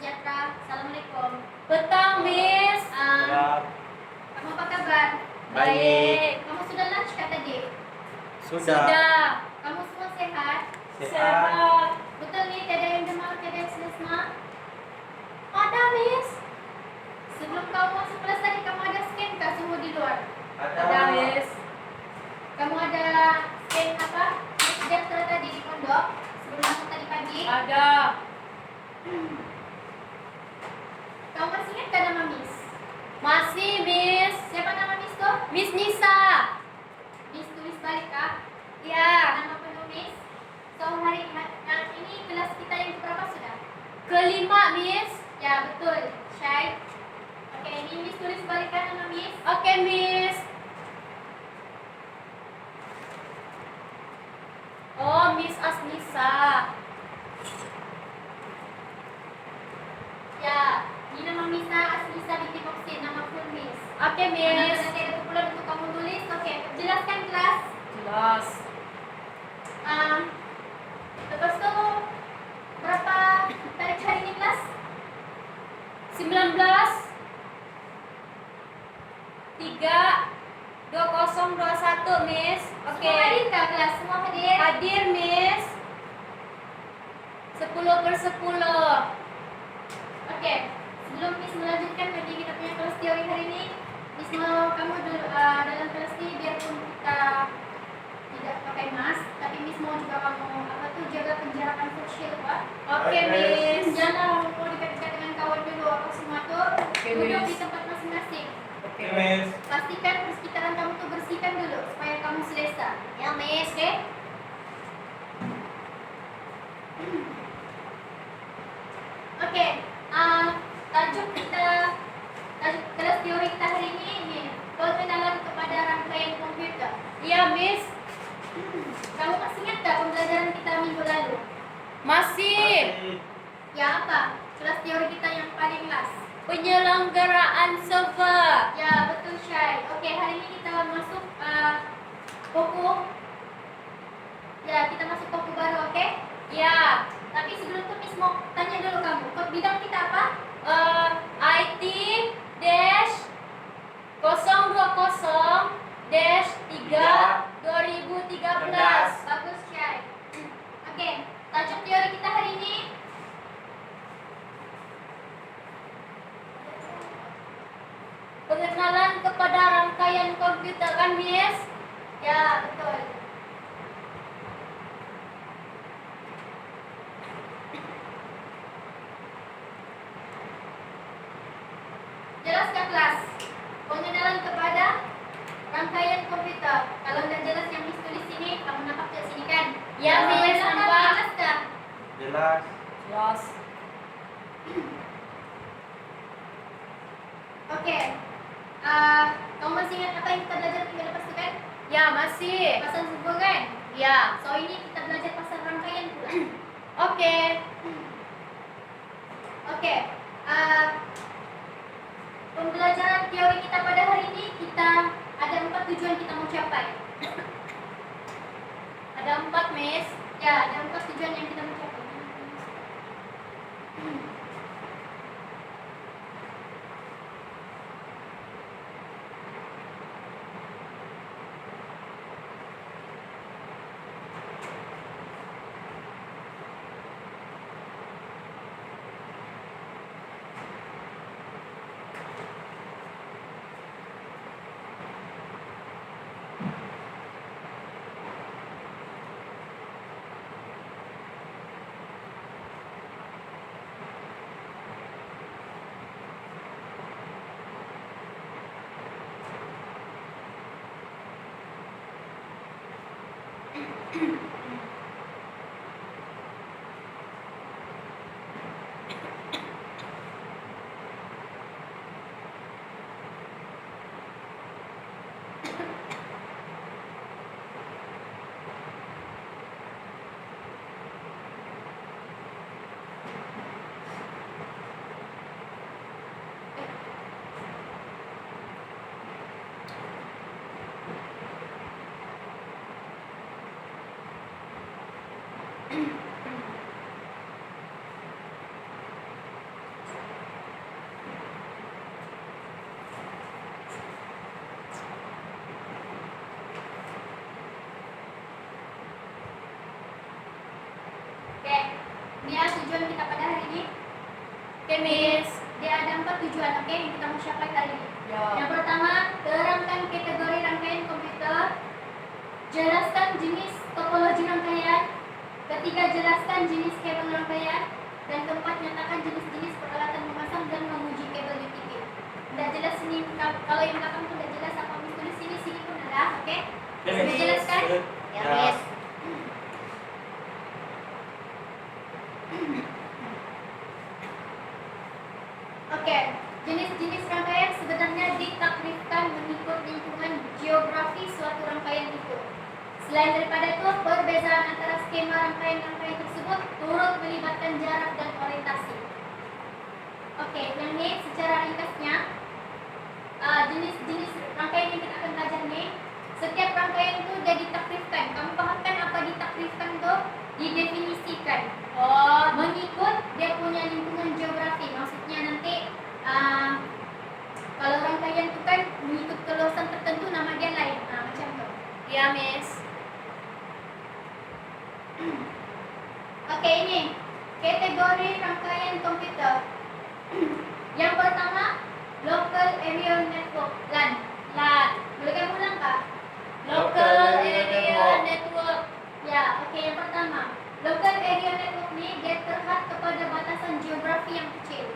sejahtera. Assalamualaikum. Petang, Miss. Kamu apa kabar? Baik. Kamu sudah lunch kah tadi? Sudah. Kamu semua sehat? Sehat. Betul nih, tidak ada yang demam, tidak ada yang selesma? Ada, Miss. Sebelum kamu masuk kelas tadi, kamu ada scan kah semua di luar? Ada, Miss. Kamu ada scan apa? Sejahtera tadi di pondok? Sebelum masuk tadi pagi? Ada. Kamu masih ingat gak nama Miss? Masih, Miss. Siapa nama Miss tuh? Miss Nisa. Miss tulis balik kah? Ya. Nama penuh Miss. So hari ini kelas kita yang berapa sudah? Kelima, Miss. Ya betul, Syai. Oke, ini Miss tulis balikan nama Miss. Oke, Miss. Oh, Miss Asnisa. Ya, ini nama Misa Asnisa binti Moksin, nama full Miss. Oke, Nanti Miss. ada kumpulan untuk kamu tulis. Oke, jelaskan kelas. Jelas. Lepas itu berapa tarik hari ini kelas? 19 3 2021, Miss. Oke. Semua hadir kah kelas? Semua hadir? Hadir, Miss. 10/10. Oke, sebelum Miss melanjutkan lagi kita punya kelas teori hari ini, Miss mau kamu dulu, dalam kelas ini biarpun kita tidak pakai mask, tapi Miss mau juga kamu jaga penjarakan sosial, Pak. Oke, Miss. Jangan mau dekat-dekat dengan kawan dulu, apa semua tuh duduk di tempat masing-masing. Oke, Miss. Pastikan persekitaran kamu tuh bersihkan dulu supaya kamu selesa. Ya, Miss. Oke? Oke, tajuk kelas teori kita hari ini pengenalan kepada rangkaian komputer. Iya, Miss. Kamu masih ingat gak pembelajaran kita minggu lalu? Masih. Ya apa? Kelas teori kita yang paling last. Penyelenggaraan server. Ya betul, Syai. Oke, hari ini kita masuk buku. Ya, kita masuk buku baru, oke? Ya. Tapi sebelum itu Miss mau tanya dulu kamu, bidang kita apa? IT dash 020 dash 3 2013. Bagus, Syai. Oke, tajuk teori kita hari ini Pengenalan kepada rangkaian komputer, kan, Miss? ya betul. Jelaskan kelas. Pengenalan kepada rangkaian komputer. Kalau tidak jelas yang Miss tulis sini, kamu nampak di sini kan? Ya, Miss, nampak. Jelas kan? Jelas. Jelas. Oke. Kamu masih ingat apa yang kita belajar minggu lepas itu kan? Ya, masih. Pasal subuh kan? Ya. So ini kita belajar pasal rangkaian pula. Oke. Oke. Pembelajaran teori kita pada hari ini kita ada 4 tujuan kita mau capai. Ada 4, Miss. Ya, ada 4 tujuan yang kita mau capai. oke, yang kita mau capai hari ini. Ya. Yang pertama, terangkan kategori rangkaian komputer. Jelaskan jenis topologi rangkaian. Ketiga, jelaskan jenis kabel rangkaian. Dan keempat, nyatakan jenis-jenis peralatan memasang dan menguji kabel UTP. Tidak jelas ini, kalau yang belakang itu tidak jelas apa tulis sini pun ada, oke? Sudah jelaskan? Ya, Miss. Oke, jenis-jenis rangkaian sebenarnya ditakrifkan mengikut lingkungan geografi suatu rangkaian itu. Selain daripada itu, perbezaan antara skema rangkaian-rangkaian tersebut turut melibatkan jarak dan orientasi. Oke, yang ini secara ringkasnya, jenis-jenis rangkaian yang kita akan belajar nih, setiap rangkaian itu dia ditakrifkan. Kamu pahamkan apa ditakrifkan itu? Didefinisikan. Mengikut dia punya lingkungan geografi. Maksudnya nanti kalau rangkaian itu kan mengikut kawasan tertentu nama dia lain. Macam itu. Ya, Miss. Oke, ini kategori rangkaian komputer. Yang pertama, local area network (LAN). Boleh kamu ulang Kak? Local area network. Ya, oke, yang pertama, local area network ini dia terhad kepada batasan geografi yang kecil.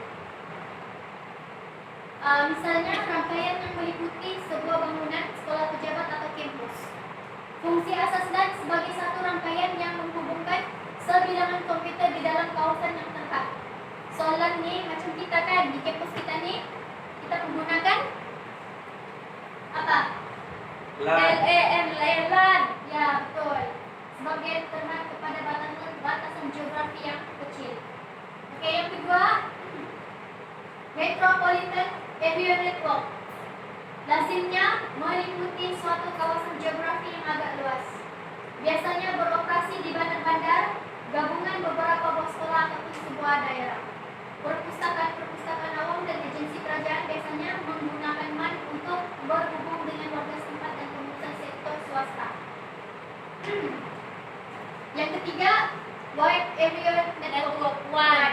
Misalnya rangkaian yang meliputi sebuah bangunan, sekolah pejabat atau kampus. Fungsi asas LAN sebagai satu rangkaian yang menghubungkan sebilangan komputer di dalam kawasan yang terhad. Soalan nih macam kita kan di kampus kita nih, kita menggunakan apa? LAN, LAN. Ya, betul. Sebagai terhad kepada batasan geografi yang kecil. Oke, yang kedua, metropolitan area network. Lazimnya meliputi suatu kawasan geografi yang agak luas. Biasanya beroperasi di bandar-bandar, gabungan beberapa buah sekolah ataupun sebuah daerah. Perpustakaan awam dan agensi kerajaan biasanya menggunakan MAN untuk berhubung dengan warga setempat dan pengusaha sektor swasta. Yang ketiga, wide area network (WAN).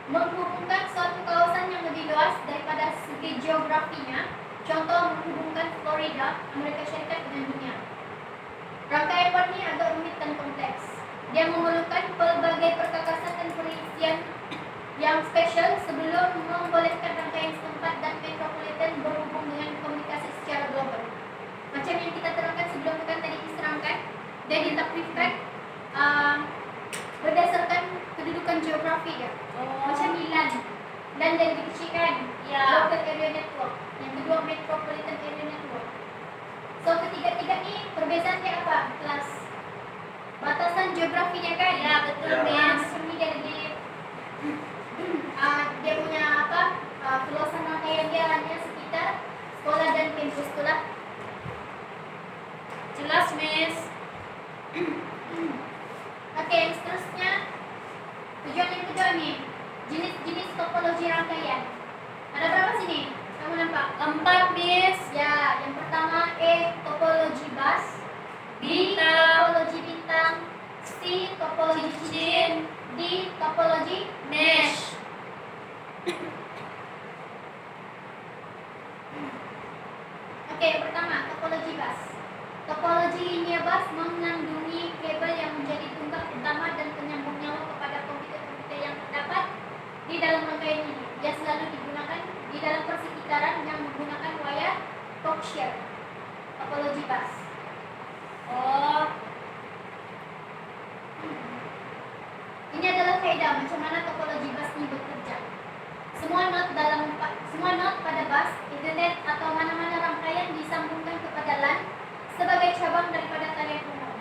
Menghubungkan suatu kawasan yang lebih luas daripada segi geografinya. Contoh, menghubungkan Florida, Amerika Syarikat dengan dunia. Rangkaian WAN ini agak rumit dan kompleks. Dia memerlukan pelbagai perkakasan dan perincian yang spesial sebelum membolehkan rangkaian setempat dan metropolitan berhubung dengan komunikasi secara global. Macam yang kita terangkan sebelum kan tadi diserangkan, dia ditakrifkan berdasarkan kedudukan geografi dia. Macam LAN dari dikecilkan, Ya. local area network. Yang kedua, metropolitan area network. So ketiga-tiga ni perbezaannya apa? Kelas batasan geografinya kan? Ya, betul, Ya. Miss. Macam ni dia lebih dia punya apa? Kawasan rangkaian dia hanya sekitar sekolah dan kampus tu lah. Jelas, Miss. Oke, yang seterusnya tujuan yang kedua ni, jenis-jenis topologi rangkaian. Ada berapa sini? Kamu nampak? 4, Miss. Ya, yang pertama topologi bus, Bintang. topologi bintang, C topologi cincin, D topologi Mesh. Oke, yang pertama topologi bus. Topologi linear bus mengandungi kabel yang menjadi tunggak utama dan penyambung nyawa kepada komputer-komputer yang terdapat di dalam rangkaian ini. Dia selalu digunakan di dalam persekitaran yang menggunakan wayar coaxial. Topologi bus. Oh, Ini adalah kaidah macam mana topologi bus ini bekerja. Semua not pada bus, internet atau mana-mana rangkaian disambungkan kepada LAN sebagai cabang daripada talian umum.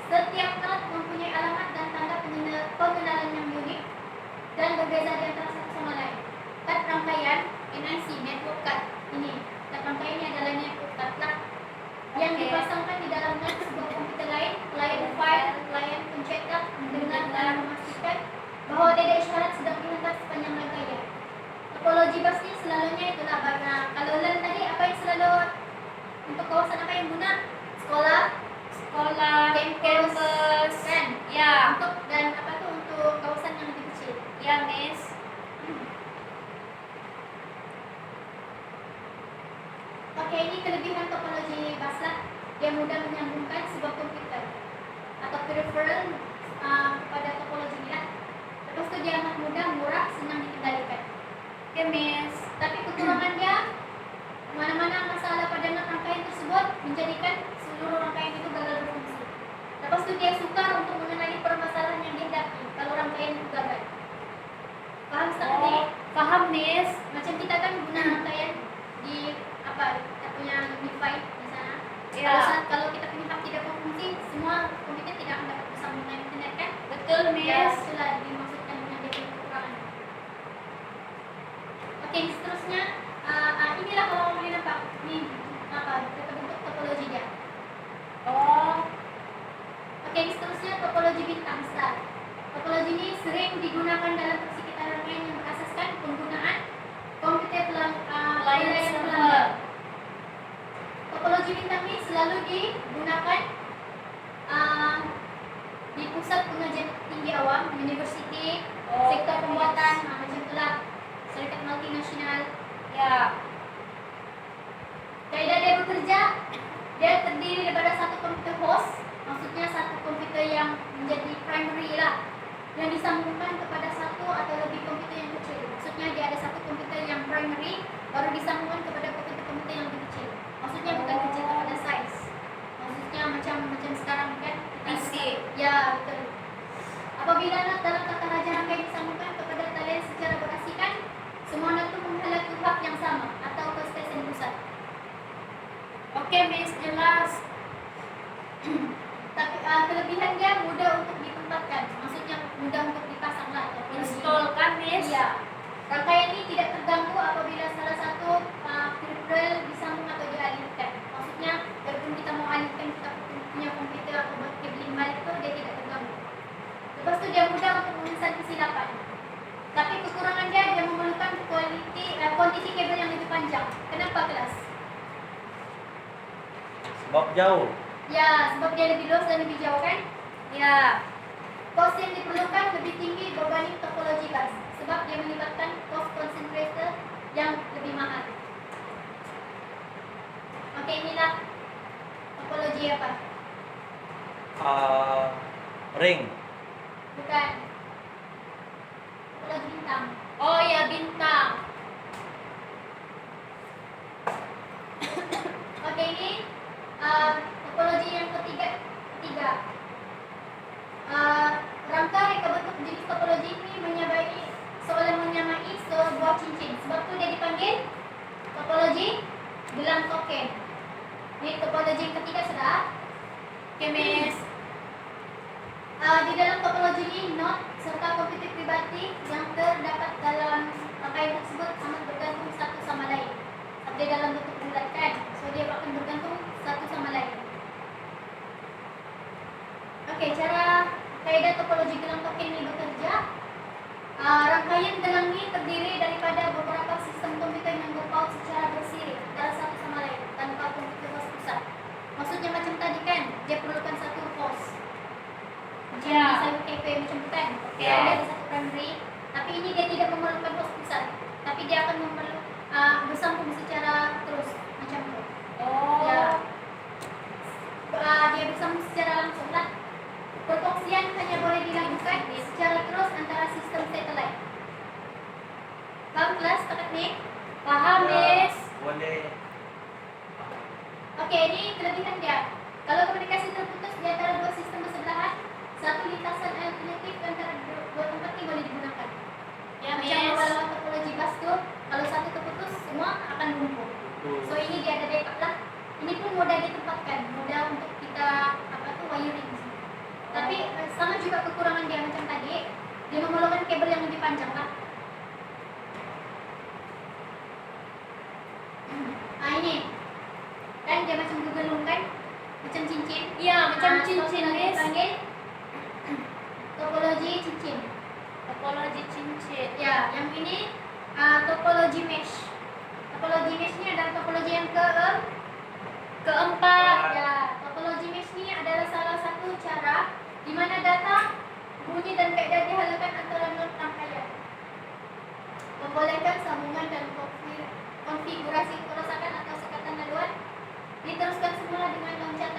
Setiap not mempunyai alamat dan tanda pengenalan yang unik dan berbeza di antara satu sama lain. Kad rangkaian NIC network card ini. Kad rangkaian ini adalah network card lah yang Oke. dipasangkan di dalam NAS sebuah komputer lain, klien file, klien pencetak dengan cara memastikan bahawa data isyarat sedang dihantar sepanjang rangkaian. Topologi bus ni selalunya itulah kalau LAN tadi apa yang selalu untuk kawasan apa yang guna? Sekolah, sekolah, kampus, kan? Ya. Untuk dan apa tu untuk kawasan yang lebih kecil. Ya, Miss. dia mudah menyambungkan sebuah komputer atau peripheral kepada topologi ini lah. Lepas itu dia amat mudah, murah, senang dikendalikan. Oke, Miss. Tapi kekurangannya mana-mana masalah pada rangkaian tersebut menjadikan seluruh rangkaian itu gagal berfungsi. Lepas itu dia sukar untuk mengenali permasalahan yang dihadapi kalau rangkaian itu gagal. Paham Ustaz? Oh, paham, Miss. Macam kita kan guna rangkaian di kita punya Unify di sana. Ya. Kalau kita punya hub tidak berfungsi, semua komputer tidak akan dapat bersambung dengan internet kan? Betul, Ya, Miss. itulah dimaksudkan dengan dia punya kekurangan. Oke, seterusnya inilah kalau boleh nampak ini bentuk topologi dia. Oh, Oke, seterusnya topologi bintang star. Topologi ini sering digunakan dalam persekitaran rangkaian yang berasaskan penggunaan komputer Client server. Topologi bintang ini selalu digunakan di pusat pengajian tinggi awam, universiti, Oh, sektor yes. pembuatan, macam itulah, syarikat multinasional. ya. Kaedah dia bekerja, dia terdiri daripada satu komputer host, maksudnya satu komputer yang menjadi primary lah, yang disambungkan kepada satu atau lebih komputer yang kecil. Maksudnya dia ada satu komputer yang primary, baru disambungkan kepada komputer-komputer yang lebih kecil. Maksudnya bukan kecil kepada size. Maksudnya macam sekarang kan kita PC. Ya, betul. Apabila dalam tata raja rangkaian disambungkan kepada talian secara berasikan, semua itu menghala ke hub yang sama atau ke stesen pusat. Oke, Miss, jelas. Tapi kelebihan dia mudah untuk ditempatkan, maksudnya mudah untuk dipasang lah. Install kan, Miss? Iya. Rangkaian ini tidak terganggu apabila salah satu peripheral disambung atau dialihkan. Maksudnya, walaupun kita mau alihkan kita punya komputer atau buat cabling balik itu, dia tidak terganggu. Lepas itu dia mudah untuk memesan kesilapan. Tapi kekurangan dia memerlukan kuantiti kabel yang lebih panjang. Kenapa kelas? Sebab jauh. Ya, sebab dia lebih luas dan lebih jauh kan? Ya. Kos yang diperlukan lebih tinggi berbanding topologi bus sebab dia melibatkan kos concentrator yang lebih mahal. Oke, inilah topologi apa? Ring. Bukan. Topologi bintang. Oh ya, bintang. Oke, ini topologi yang ketiga. Rangka reka bentuk jenis topologi ini menyamai sebuah cincin. Sebab itu dia dipanggil topologi gelang token. Ini topologi yang ketiga sudah. Oke, Miss. Di dalam topologi ini, node serta komputer pribadi yang terdapat dalam rangkaian tersebut amat bergantung satu sama lain. Sebab dia dalam bentuk bulat kan, so dia akan bergantung satu sama lain. Oke, cara kaidah topologi gelang token ini bekerja. Rangkaian gelang ini terdiri daripada beberapa sistem komputer yang berpaut secara bersiri antara satu sama lain tanpa komputer host pusat. Maksudnya macam tadi kan, dia perlukan satu host. Macam Ya. misalnya KP macam itu kan. Ya. Dia ada satu primary, tapi ini dia tidak memerlukan host pusat. Tapi dia akan bersambung secara terus macam itu. Oh. Ya. Dia bersambung secara langsung lah. Perkongsian hanya boleh dilakukan secara terus antara sistem satelit. Paham kelas setakat ni? Paham, Miss? Boleh. Oke, ini kelebihan dia. Kalau komunikasi terputus di antara dua sistem bersebelahan, satu lintasan alternatif antara dua tempat ini boleh digunakan. Ya, Macam Miss. awal-awal topologi bus tu, kalau satu terputus, semua akan lumpuh. So ini dia ada backup lah. Ini pun mudah ditempatkan, mudah untuk kita wiring. Tapi sama juga kekurangan dia macam tadi, dia memerlukan kabel yang lebih panjang lah. Ini kan dia macam gegelung kan, macam cincin. Iya, macam So, cincin, kita Miss. panggil topologi cincin. Topologi cincin. Ya, yang ini topologi mesh. Topologi mesh ni adalah topologi yang Keempat. Ya, topologi mesh ni adalah salah satu cara di mana data, bunyi dan kaedah dihalakan antara node rangkaian. Membolehkan sambungan dan konfigurasi kerusakan atau sekatan laluan diteruskan semula dengan loncat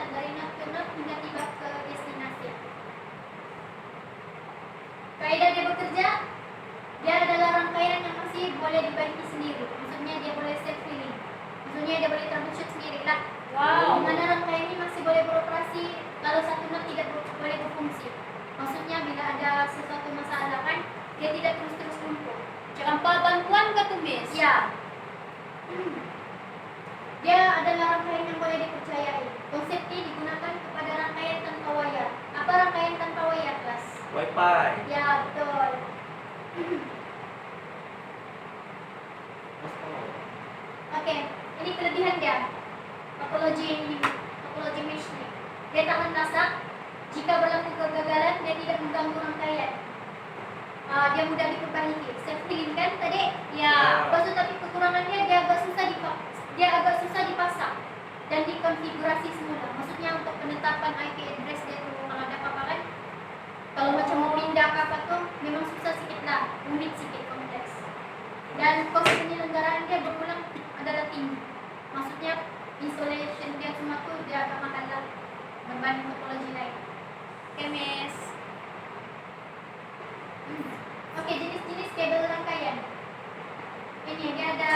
tahan lasak. Jika berlaku kegagalan, dia tidak mengganggu rangkaian. Dia mudah diperbaiki. Self-healing kan tadi? Ya. Lepas tu tapi kekurangannya dia agak susah dipasang dan dikonfigurasi semula. Maksudnya untuk penetapan IP address dia tu kalau ada apa-apa kan, kalau macam mau pindah ke apa tu memang susah sikit lah, rumit sikit, kompleks. Dan kos penyelenggaraan dia berulang adalah tinggi. Maksudnya installation dia semua tu dia agak mahal lah berbanding topologi lain. Okay, Miss. Okey, jenis-jenis kabel rangkaian. Ini dia ada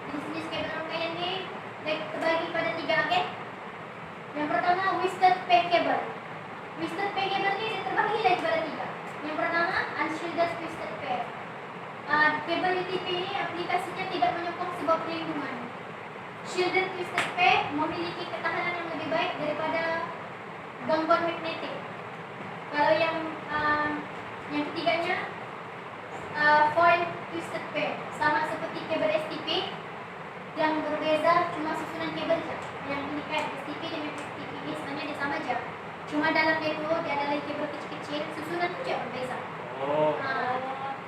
jenis-jenis kabel rangkaian ni terbagi pada 3, okey. Yang pertama Twisted Pair Cable. Twisted Pair Cable ni dia terbagi lagi pada 3. Yang pertama Unshielded Twisted Pair. Kabel UTP ni aplikasinya tidak menyokong sebuah perlindungan. Shielded Twisted Pair memiliki ketahanan yang lebih baik daripada gangguan magnetik. Kalau yang ketiganya Foil Twisted Pair, sama seperti kabel STP yang berbeza cuma susunan kabel je. Yang ini kan STP dengan STP ni sebenarnya dia sama je, cuma dalam dia tu dia ada lagi kabel kecil-kecil, susunan tu je berbeza.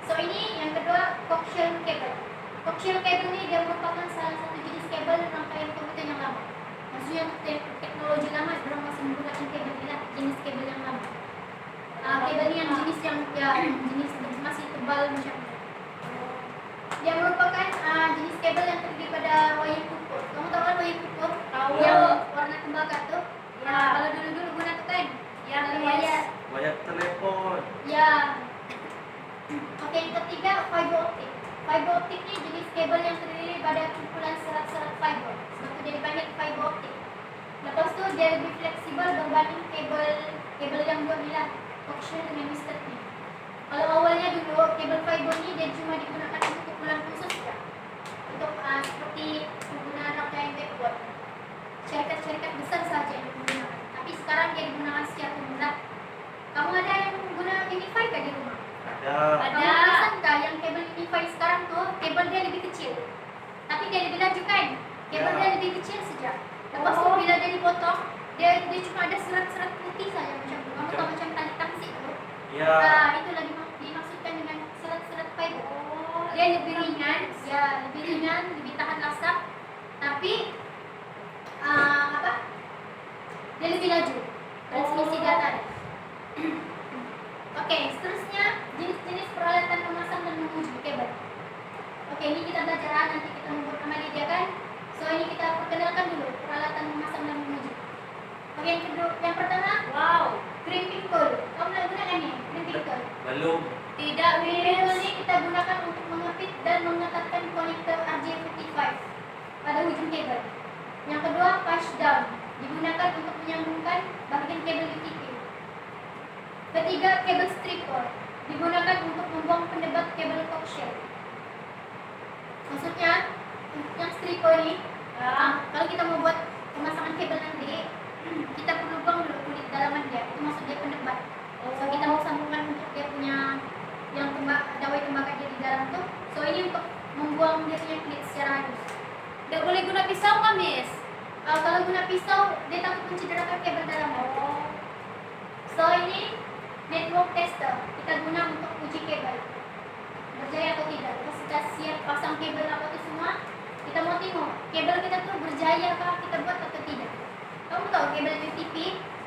So ini yang kedua coaxial cable. Coaxial cable ni dia merupakan salah satu jenis kabel rangkaian komputer yang lama. Maksudnya teknologi lama orang masih menggunakan kabel ni lah, jenis kabel yang lama. Kabel ni yang jenis masih tebal macam ni. Dia merupakan jenis kabel yang terdiri pada wayar kukur. Kamu tahu kan wayar kukur? Tahu. Yang warna tembaga tu. Ya. Kalau dulu-dulu guna tu kan. Ya, Lalu Miss. Wayar telepon. Ya. Okey, yang ketiga fiber optik. Fiber optik ni jenis kabel yang terdiri pada kumpulan serat-serat fiber. Sebab tu dia dipanggil fiber optik. Lepas tu dia lebih fleksibel berbanding kabel yang dua ni lah, coaxial dengan twisted ni. Kalau awalnya dulu kabel fiber ni dia cuma digunakan untuk kumpulan khusus je. Untuk seperti penggunaan rangkaian backward. Syarikat-syarikat besar saja yang menggunakan. Tapi sekarang dia digunakan secara umum lah. Kamu ada yang guna Unify ke di rumah? Ada. Ada. Kamu perasan tak yang kabel Unify sekarang tu kabel dia lebih kecil, tapi dia lebih laju kan? Kabel Ya. dia lebih kecil saja. Lepas tu bila dia dipotong, dia cuma ada serat-serat putih saja macam tu. Kamu tahu macam tali tangsik tu? Ya. Itulah dimaksudkan dengan serat-serat fiber. Oh, Dia lebih ringan, lebih ringan, lebih tahan lasak, tapi dia lebih laju transmisi data dia. Okey, seterusnya jenis-jenis peralatan memasang dan menguji kabel. Okey, ini kita belajar, nanti kita membuat amali dia kan. So ini kita perkenalkan dulu peralatan memasang dan menguji. Okey, yang pertama, wow. crimping tool. Kamu nak gunakan ni, crimping tool. Belum. Tidak, Crimping tool Miss. ni kita gunakan untuk mengepit dan mengetatkan konektor RJ45 pada hujung kabel. Yang kedua, push down, digunakan untuk menyambungkan bahagian kabel UTP. Ketiga, kabel stripper, digunakan untuk membuang pendebat kabel coaxial. Maksudnya, yang stripper ni, kalau kita mau buat pemasangan kabel nanti, kita perlu buang dulu kulit dalaman dia. Itu maksud dia pendebat. So kita mau sambungkan untuk dia punya yang dawai tembaga dia di dalam tu. So ini untuk membuang dia punya kulit secara halus. Tidak boleh guna pisau kan, Miss? Kalau guna pisau, dia takut mencederakan kabel dalaman. So ini network tester, kita guna untuk uji kabel berjaya atau tidak. Lepas kita siap pasang kabel apa tu semua, kita mau tengok kabel kita tu berjaya kah kita buat atau tidak. Kamu tahu kabel UTP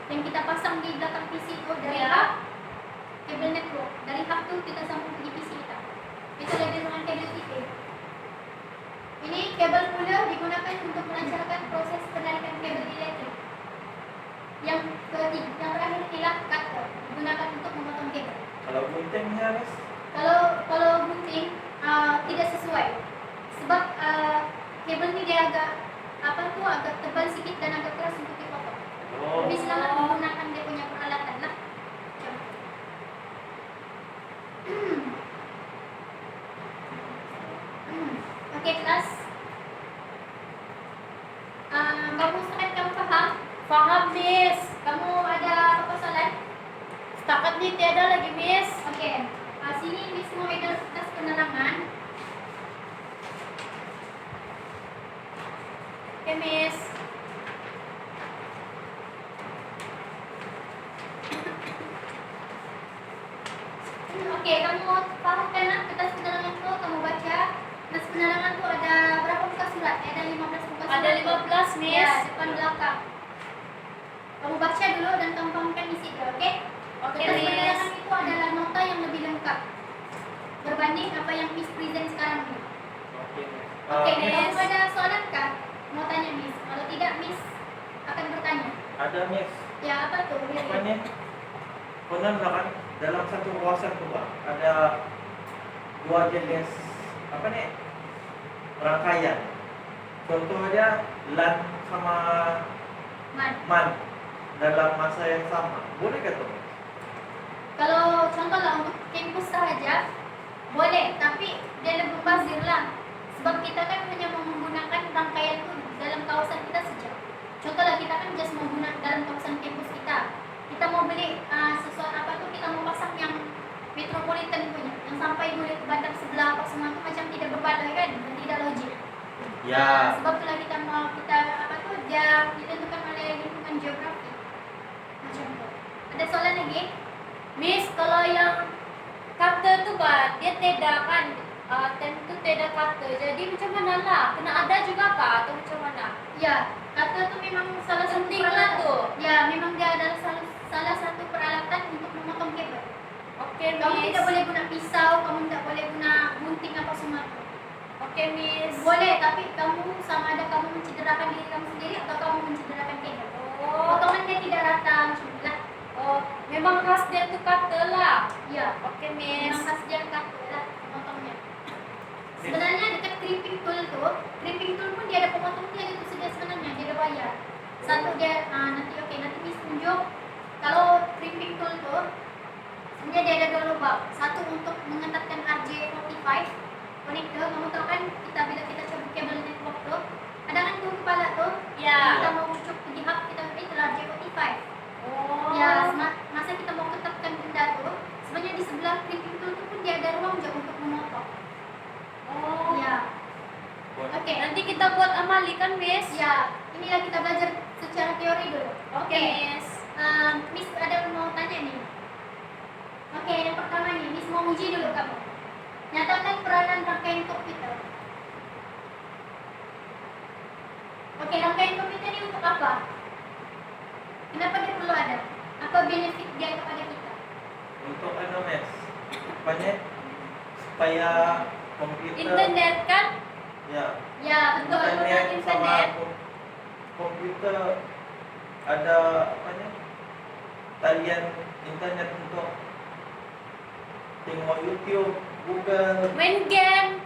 yang kita pasang di belakang PC tu dari Ya. hub, kabel network dari hub tu kita sambung ke PC kita. Itu lebih dengan kabel UTP. Ini kabel cooler digunakan untuk melancarkan proses penarikan kabel elektrik. Yang terakhir ialah cutter, digunakan untuk memotong kabel. Kalau guntingnya, Miss? Kalau gunting tidak sesuai, sebab kabel ni dia agak tebal sikit dan agak keras untuk dipotong. Oh. Lebih selamat menggunakan dia punya peralatan lah. Macam tu. Okey kelas. Kamu setakat kamu faham? Faham, Miss. Kamu ada apa soalan? Setakat ni tiada lagi, Miss. Okey. Sini Miss mau ada kertas penerangan. Okay, Miss. Oke, kamu paham kan kertas penerangan tuh kamu baca. Kertas penerangan tuh ada berapa muka surat? Ada 15 muka surat. Ada 15, Miss. Ya, depan belakang. Kamu baca dulu dan kamu pahamkan isi dia, oke? Oke, Kertas Miss. penerangan itu adalah nota yang lebih lengkap berbanding apa yang Miss present sekarang ini. Oke, Miss. Oke, Miss, kamu ada soalan kah? Mau tanya Miss? Kalau tidak, Miss akan bertanya. ada Miss. Ya, apa tuh? Apa nih? Pernah nggak kan dalam satu kawasan tuh Pak, ada dua jenis apa nih rangkaian. Contohnya LAN sama Man. MAN dalam masa yang sama. Boleh nggak tuh? Kalau contoh lah untuk kampus saja boleh, tapi dia lebih bazir lah. Sebab kita kan hanya mau menggunakan rangkaian itu dalam kawasan kita saja. Contoh lah kita kan just mau guna dalam kawasan kampus kita. Kita mau beli sesuatu apa tuh kita mau pasang yang metropolitan punya, yang sampai boleh ke bandar sebelah apa semua itu macam tidak berbandai kan, dan tidak logik. Sebab itulah kita mau kita apa tuh dia ditentukan oleh lingkungan geografi. Macam itu. Ada soalan lagi? Miss, kalau yang kata tu bah, dia tidak kan tentu tidak kata. Jadi macam mana lah? Kena ada juga kah atau macam mana? Ya, kata itu memang salah satu Penting lah peralatan. tu. Ya, memang dia adalah salah satu peralatan untuk memotong kabel. Oke, Kamu Miss. tidak boleh guna pisau, kamu tidak boleh guna gunting apa semua. Oke, Miss. Boleh, tapi kamu sama ada kamu mencederakan diri kamu sendiri atau kamu mencederakan kabel. Oh, Potongan dia tidak rata macam itulah. oh, memang khas dia tu kata lah. Ya, Oke, Miss. memang khas dia kata lah potongnya. Sebenarnya dekat crimping tool tuh, crimping tool pun dia ada pemotong dia itu sudah sebenarnya dia ada wayar. Satu dia nanti nanti Miss tunjuk. Kalau crimping tool tuh sebenarnya dia ada dua lubang. Satu untuk mengetatkan RJ45 connector. Kamu tahu kan kita bila kita cabut kabel network tuh, ada kan tuh kepala tuh. Ya. Kita mau cucuk di hub kita itu RJ45. Oh. Ya, masa kita mau ketatkan benda tuh, sebenarnya di sebelah crimping tool tuh pun dia ada ruang juga untuk memotong. Oh. Ya. Boleh. Oke, Nanti kita buat amali kan, Miss? ya, inilah kita belajar secara teori dulu. Oke, Miss. Miss ada mau tanya nih. Oke, yang pertama nih, Miss mau uji dulu kamu. Nyatakan peranan rangkaian komputer. Oke, rangkaian komputer ini untuk apa? Kenapa dia perlu ada? Apa benefit dia kepada kita? Untuk Miss, apanya? Supaya komputer Internet kan? ya Ya, betul. internet internet. sama komputer ada apanya? Talian internet untuk tengok YouTube, Google. Main game.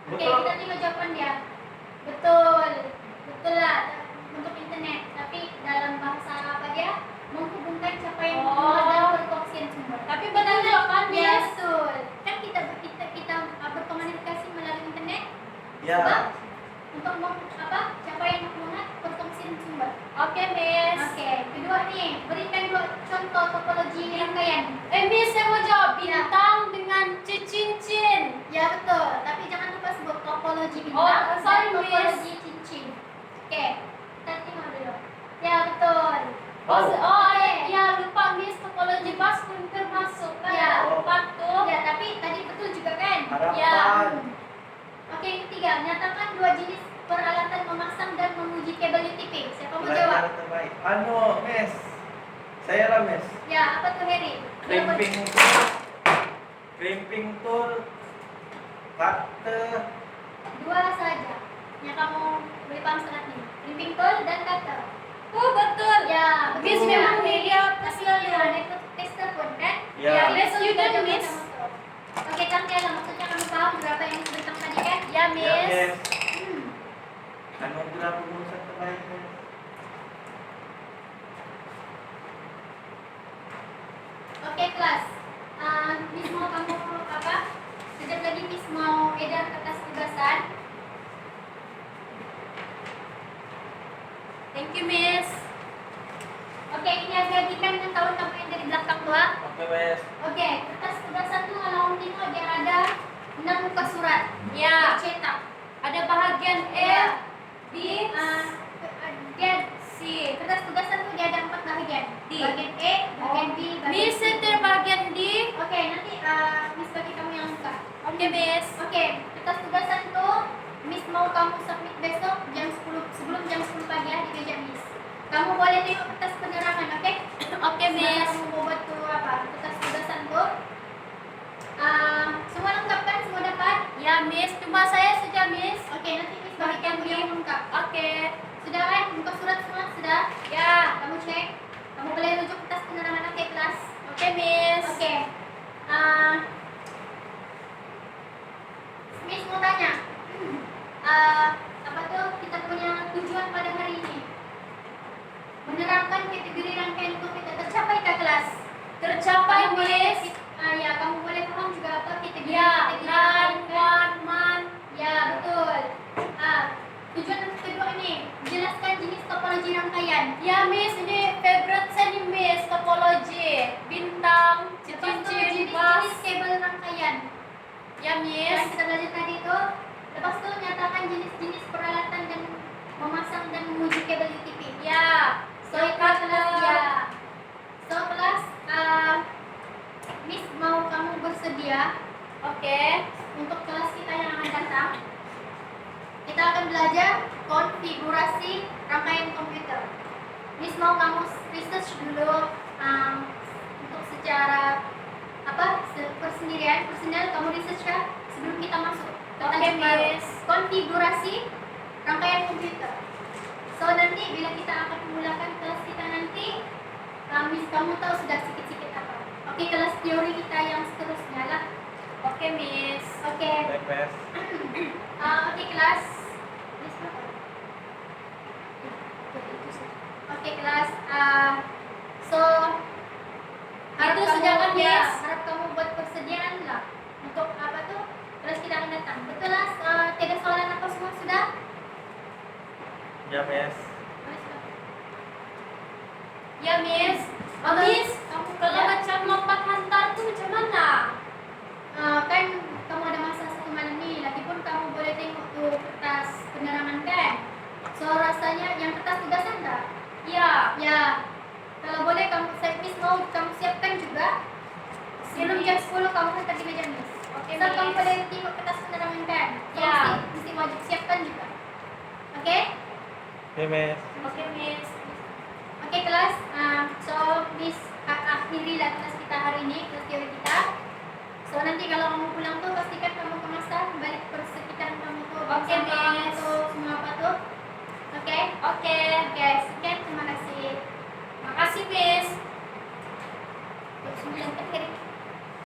Oke, Betul. kita tengok jawaban dia. Betul. Betul lah untuk internet. Tapi dalam bahasa apa dia? Menghubungkan capaian Oh. kedua dan perkongsian sumber. Tapi betul juga kan, Ya, Miss? betul. Kan kita berkomunikasi melalui internet. Ya. Sebab untuk capaian maklumat perkongsian sumber. Oke, Miss. Oke, kedua nih, berikan dua contoh topologi rangkaian. Miss, saya mau jawab Ya. bintang dengan cincin. Ya betul, tapi jangan lupa sebut topologi bintang Oh, sorry, dan topologi cincin. Oke, kita tengok dulu. Ya betul. Oh, Oh. ada ya lupa, Miss, topologi bus pun termasuk kan? Ya. Lupa tuh. Ya, tapi tadi betul juga kan? Harapan. Oke, yang ketiga, nyatakan dua jenis peralatan memasang dan menguji kabel UTP. Siapa mau jawab? Pelajaran terbaik. Miss. Saya lah, Miss. Ya, apa tuh Heri? Crimping tool. Crimping tool. Cutter. Dua saja. Yang kamu boleh paham sangat nih. Crimping tool dan cutter. Oh, betul. Ya, Miss, betul. memang media Tapi selalu. ada ikut tester pun kan? Ya. Miss, you done, Miss. Oke, cantik lah. Maksudnya kamu paham berapa yang disebutkan tadi kan? Ya, Ya, Miss. Miss. Hmm. Anugerah pengurusan terbaik, Miss. Oke, kelas. Miss mau kamu apa? Sekejap lagi Miss mau edar kertas tugasan. Thank you, Miss. Oke, ini agak dikan yang tahun kamu yang dari belakang tua. Oke, Miss. Oke, kertas tugasan tuh kalau kamu tengok dia ada 6 muka surat. Ya. Cetak. Ada bahagian E, Ya. B, Oke, Miss. Oke, kertas tugasan tuh Miss mau kamu submit besok jam 10 sebelum jam 10 pagi ya di meja Miss. Kamu boleh tengok kertas penerangan, oke? Oke, Miss. Kamu mau buat tuh apa? Kertas tugasan tuh. Semua lengkap kan? Semua dapat? Ya, Miss. Cuma saya saja, Miss. Oke, nanti Miss bagikan yang lengkap. Oke. Sudah kan? Buka surat semua sudah? Ya. Kamu cek. Kamu boleh rujuk kertas penerangan, oke kelas? Oke, Miss. Oke. Miss mau tanya. Apa tuh kita punya tujuan pada hari ini? Menerapkan kategori rangkaian komputer tercapai ke kelas. Tercapai, Kamu boleh, Miss. ya kamu boleh paham juga apa kategori Ya, kategori rangkaian, kan? 911. Ya betul. Tujuan yang kedua ini jelaskan jenis topologi rangkaian. Ya, Miss. Ini favorite saya nih, Miss. Topologi. Bintang, Lepas itu cincin, jenis-jenis bas. kabel rangkaian. Ya, Yang Miss. kita belajar tadi itu. Lepas itu nyatakan jenis-jenis peralatan dan memasang dan menguji kabel UTP. Ya. So kelas ya. So kelas Miss mau kamu bersedia Oke. untuk kelas kita yang akan datang. Kita akan belajar konfigurasi rangkaian komputer. Miss mau kamu research dulu untuk secara personal kamu research kan sebelum kita masuk ke Oke, tajuk baru. Miss. Konfigurasi rangkaian komputer. So nanti bila kita akan memulakan kelas kita nanti, Miss kamu tahu sudah sedikit-sedikit apa. Oke, kelas teori kita yang seterusnya lah. Oke, Miss. Oke. Baik, Miss. Oke kelas. Miss apa? Oke kelas. So Itu sudah kan, Miss? harap kamu buat persediaan lah untuk apa tuh kelas kita akan datang. Betul lah. Tidak soalan apa semua sudah? Ya, Miss. Ya, Miss. Kalau Miss, kamu kalau ya, macam lompat hantar tuh macam mana? kan kamu ada masa 1 malam nih, lagipun kamu boleh tengok tuh kertas penerangan kan. So rasanya yang kertas tugasan enggak? Ya. Ya. Kalau boleh kamu Miss mau kamu siapkan juga. Sebelum jam 10 kamu hantar di meja Miss. Oke, So kamu Miss. boleh tengok kertas penerangan kan? So, Ya. mesti wajib siapkan juga. Oke? Oke, Miss. Oke, Miss. Oke kelas. So Miss akhirilah kelas kita hari ini, kelas teori kita. So nanti kalau kamu pulang tuh pastikan kamu kemasan balik persekitaran kamu tuh. Oke, sampah Miss. tuh semua apa tuh. Oke? Oke.